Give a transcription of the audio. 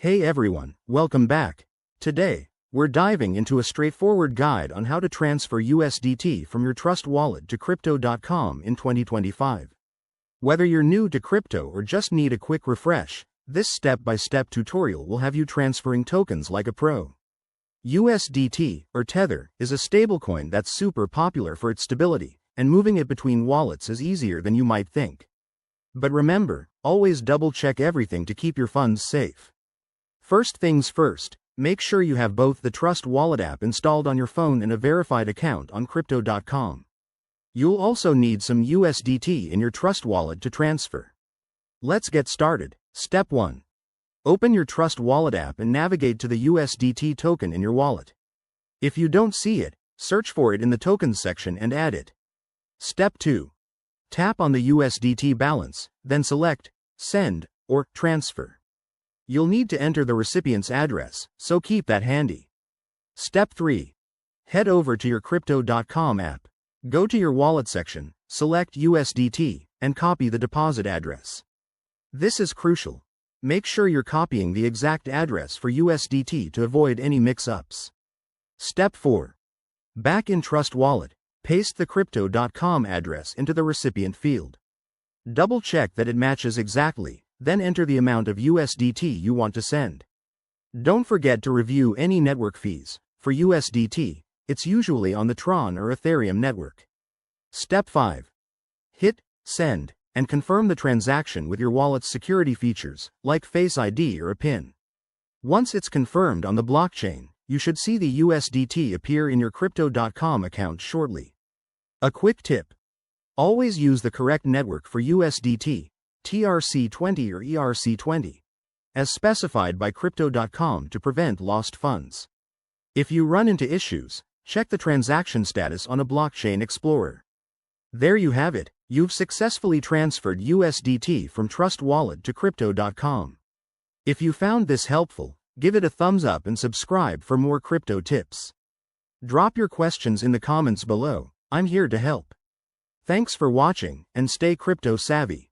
Hey everyone, welcome back. Today, we're diving into a straightforward guide on how to transfer USDT from your Trust wallet to Crypto.com in 2025. Whether you're new to crypto or just need a quick refresh, this step-by-step tutorial will have you transferring tokens like a pro. USDT, or Tether, is a stablecoin that's super popular for its stability, and moving it between wallets is easier than you might think. But remember, always double-check everything to keep your funds safe. First things first, make sure you have both the Trust Wallet app installed on your phone and a verified account on Crypto.com. You'll also need some USDT in your Trust wallet to transfer. Let's get started. Step 1. Open your Trust Wallet app and navigate to the USDT token in your wallet. If you don't see it, search for it in the Tokens section and add it. Step 2. Tap on the USDT balance, then select Send or Transfer. You'll need to enter the recipient's address, so keep that handy. Step 3. Head over to your Crypto.com app. Go to your wallet section, select USDT, and copy the deposit address. This is crucial. Make sure you're copying the exact address for USDT to avoid any mix-ups. Step 4. Back in Trust Wallet, paste the Crypto.com address into the recipient field. Double-check that it matches exactly, then enter the amount of USDT you want to send. Don't forget to review any network fees. For USDT, it's usually on the Tron or Ethereum network. Step 5. Hit Send and confirm the transaction with your wallet's security features, like Face ID or a PIN. Once it's confirmed on the blockchain, you should see the USDT appear in your Crypto.com account shortly. A quick tip: always use the correct network for USDT, TRC20 or ERC20, as specified by Crypto.com to prevent lost funds. If you run into issues, check the transaction status on a blockchain explorer. There you have it, you've successfully transferred USDT from Trust Wallet to Crypto.com. If you found this helpful, give it a thumbs up and subscribe for more crypto tips. Drop your questions in the comments below, I'm here to help. Thanks for watching, and stay crypto savvy.